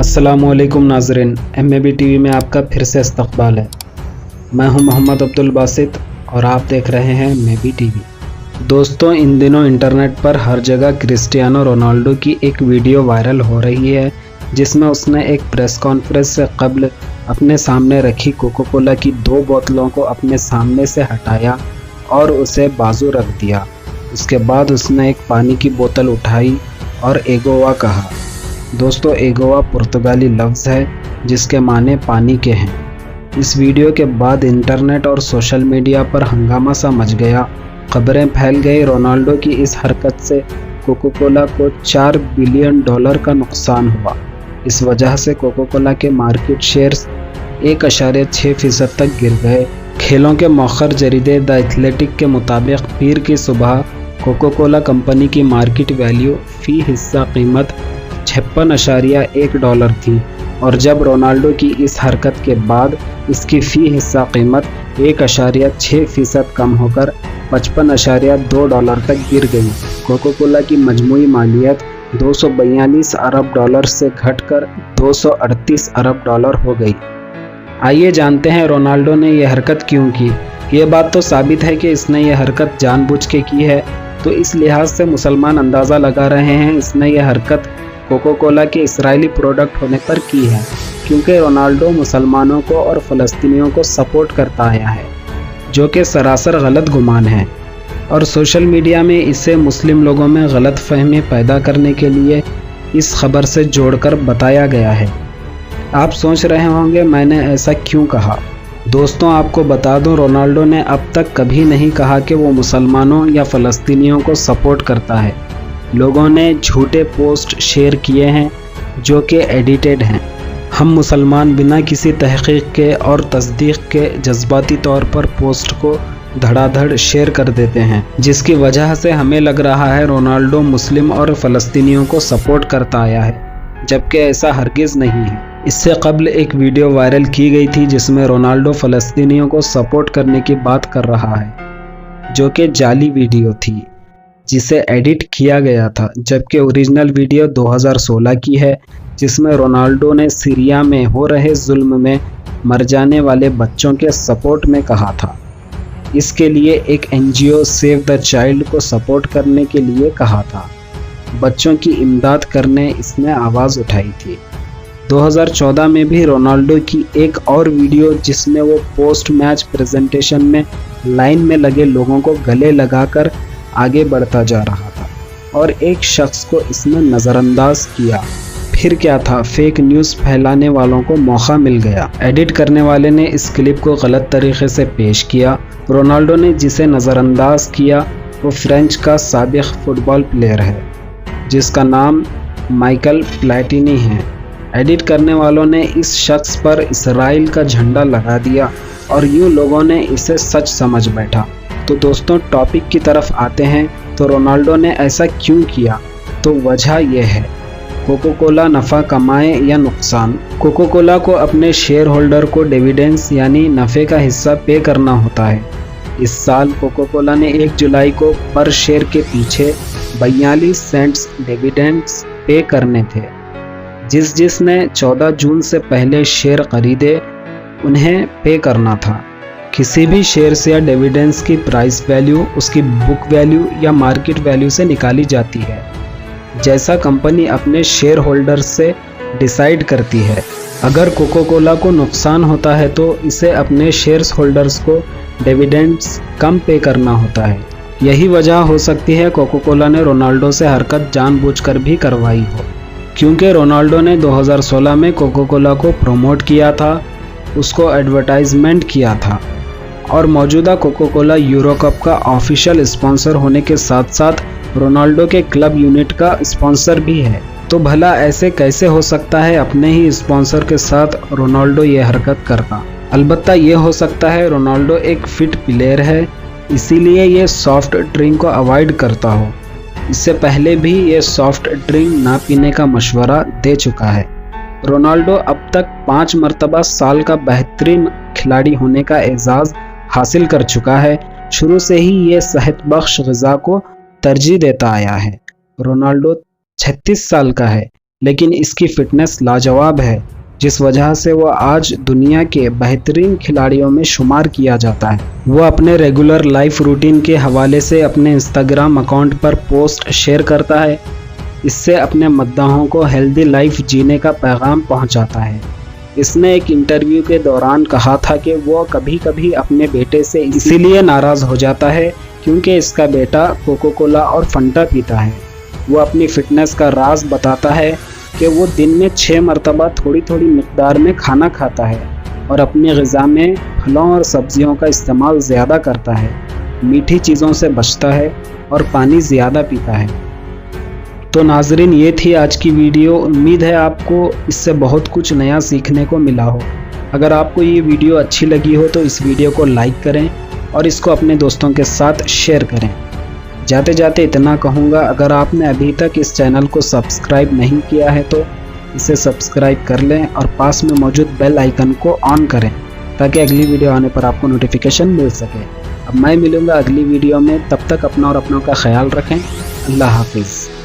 अस्सलामुअलैकुम नाज़रीन, MAB TV में आपका फिर से इस्तक़बाल है। मैं हूं मोहम्मद अब्दुल बासित और आप देख रहे हैं MAB TV। दोस्तों, इन दिनों इंटरनेट पर हर जगह क्रिस्टियानो रोनाल्डो की एक वीडियो वायरल हो रही है, जिसमें उसने एक प्रेस कॉन्फ्रेंस से कब्ल अपने सामने रखी कोका कोला की 2 बोतलों को अपने सामने से हटाया और उसे बाजू रख दिया। उसके बाद उसने एक पानी की बोतल उठाई और एगोवा कहा। दोस्तों, एगोवा पुर्तगाली लफ्ज़ है जिसके माने पानी के हैं। इस वीडियो के बाद इंटरनेट और सोशल मीडिया पर हंगामा सा मच गया। खबरें फैल गई रोनाल्डो की इस हरकत से कोका कोला को $4 बिलियन का नुकसान हुआ। इस वजह से कोका कोला के मार्केट शेयर्स 1.6% तक गिर गए। खेलों के मौखर जरीदे द एथलेटिक के मुताबिक पीर की सुबह कोका कोला कंपनी की मार्केट वैल्यू फ़ी हिस्सा कीमत $56.1 थी और जब रोनाल्डो की इस हरकत के बाद इसकी फ़ी हिस्सा कीमत 1.6% कम होकर $55.2 तक गिर गई। कोका कोला की मजमूई मालियत $242 अरब से घटकर $238 अरब हो गई। आइए जानते हैं रोनाल्डो ने यह हरकत क्यों की। ये बात तो साबित है कि इसने यह हरकत जानबूझ के की है, तो इस लिहाज से मुसलमान अंदाज़ा लगा रहे हैं इसने यह हरकत कोका कोला के इस्राएली प्रोडक्ट होने पर की है, क्योंकि रोनाल्डो मुसलमानों को और फ़लस्तीनियों को सपोर्ट करता आया है, जो कि सरासर गलत गुमान है और सोशल मीडिया में इसे मुस्लिम लोगों में गलत फहमी पैदा करने के लिए इस खबर से जोड़कर बताया गया है। आप सोच रहे होंगे मैंने ऐसा क्यों कहा। दोस्तों, आपको बता दूं, रोनाल्डो ने अब तक कभी नहीं कहा कि वो मुसलमानों या फ़लस्तीनियों को सपोर्ट करता है। लोगों ने झूठे पोस्ट शेयर किए हैं जो कि एडिटेड हैं। हम मुसलमान बिना किसी तहकीक के और तस्दीक के जज्बाती तौर पर पोस्ट को धड़ाधड़ शेयर कर देते हैं, जिसकी वजह से हमें लग रहा है रोनाल्डो मुस्लिम और फ़लस्तीनियों को सपोर्ट करता आया है, जबकि ऐसा हरगिज़ नहीं है। इससे कब्ल एक वीडियो वायरल की गई थी जिसमें रोनाल्डो फ़लस्तीनियों को सपोर्ट करने की बात कर रहा है, जो कि जाली वीडियो थी जिसे एडिट किया गया था, जबकि ओरिजिनल वीडियो 2016 की है, जिसमें रोनाल्डो ने सीरिया में हो रहे जुल्म में मर जाने वाले बच्चों के सपोर्ट में कहा था। इसके लिए एक NGO सेव द चाइल्ड को सपोर्ट करने के लिए कहा था। बच्चों की इमदाद करने इसने आवाज़ उठाई थी। 2014 में भी रोनाल्डो की एक और वीडियो जिसमें वो पोस्ट मैच प्रेजेंटेशन में लाइन में लगे लोगों को गले लगाकर आगे बढ़ता जा रहा था और एक शख्स को इसने नज़रअंदाज किया। फिर क्या था, फेक न्यूज़ फैलाने वालों को मौका मिल गया। एडिट करने वाले ने इस क्लिप को गलत तरीके से पेश किया। रोनाल्डो ने जिसे नज़रअंदाज किया वो फ्रेंच का साबिक फुटबॉल प्लेयर है जिसका नाम माइकल प्लेटिनी है। एडिट करने वालों ने इस शख्स पर इसराइल का झंडा लगा दिया और यूँ लोगों ने इसे सच समझ बैठा। तो दोस्तों, टॉपिक की तरफ आते हैं। तो रोनाल्डो ने ऐसा क्यों किया? तो वजह यह है, कोका कोला नफ़ा कमाए या नुकसान। कोका कोला को अपने शेयर होल्डर को डिविडेंड्स यानी नफ़े का हिस्सा पे करना होता है। इस साल कोका कोला ने 1 जुलाई को पर शेयर के पीछे 42 सेंट्स डिविडेंड्स पे करने थे। जिसने 14 जून से पहले शेयर खरीदे उन्हें पे करना था। किसी भी शेयर्स या डिविडेंड्स की प्राइस वैल्यू उसकी बुक वैल्यू या मार्केट वैल्यू से निकाली जाती है, जैसा कंपनी अपने शेयर होल्डर्स से डिसाइड करती है। अगर कोका कोला को नुकसान होता है तो इसे अपने शेयर्स होल्डर्स को डिविडेंड्स कम पे करना होता है। यही वजह हो सकती है कोका कोला ने रोनाल्डो से हरकत जानबूझकर भी करवाई हो, क्योंकि रोनाल्डो ने 2016 में कोका कोला को प्रमोट किया था, उसको एडवर्टाइजमेंट किया था और मौजूदा कोका कोला यूरो कप का ऑफिशियल स्पॉन्सर होने के साथ साथ रोनाल्डो के क्लब यूनिट का स्पॉन्सर भी है। तो भला ऐसे कैसे हो सकता है अपने ही स्पॉन्सर के साथ रोनाल्डो ये हरकत करना? अलबत्ता ये हो सकता है रोनाल्डो एक फिट प्लेयर है, इसीलिए ये सॉफ्ट ड्रिंक को अवॉइड करता हो। इससे पहले भी ये सॉफ्ट ड्रिंक ना पीने का मशवरा दे चुका है। रोनाल्डो अब तक 5 मरतबा साल का बेहतरीन खिलाड़ी होने का एजाज़ हासिल कर चुका है। शुरू से ही ये सेहत बख्श ग़िज़ा को तरजीह देता आया है। रोनाल्डो 36 साल का है, लेकिन इसकी फिटनेस लाजवाब है, जिस वजह से वो आज दुनिया के बेहतरीन खिलाड़ियों में शुमार किया जाता है। वो अपने रेगुलर लाइफ रूटीन के हवाले से अपने इंस्टाग्राम अकाउंट पर पोस्ट शेयर करता है। इससे अपने मद्दाहों को हेल्दी लाइफ जीने का पैगाम पहुंचाता है। इसने एक इंटरव्यू के दौरान कहा था कि वो कभी कभी अपने बेटे से इसीलिए नाराज़ हो जाता है क्योंकि इसका बेटा कोको कोला और फंटा पीता है। वो अपनी फ़िटनेस का राज बताता है कि वो दिन में 6 मरतबा थोड़ी थोड़ी मिक़दार में खाना खाता है और अपनी ग़िज़ा में फलों और सब्ज़ियों का इस्तेमाल ज़्यादा करता है, मीठी चीज़ों से बचता है और पानी ज़्यादा पीता है। तो नाज़रीन, ये थी आज की वीडियो। उम्मीद है आपको इससे बहुत कुछ नया सीखने को मिला हो। अगर आपको ये वीडियो अच्छी लगी हो तो इस वीडियो को लाइक करें और इसको अपने दोस्तों के साथ शेयर करें। जाते जाते इतना कहूँगा, अगर आपने अभी तक इस चैनल को सब्सक्राइब नहीं किया है तो इसे सब्सक्राइब कर लें और पास में मौजूद बेल आइकन को ऑन करें ताकि अगली वीडियो आने पर आपको नोटिफिकेशन मिल सके। अब मैं मिलूँगा अगली वीडियो में, तब तक अपना और अपनों का ख्याल रखें। अल्लाह हाफिज़।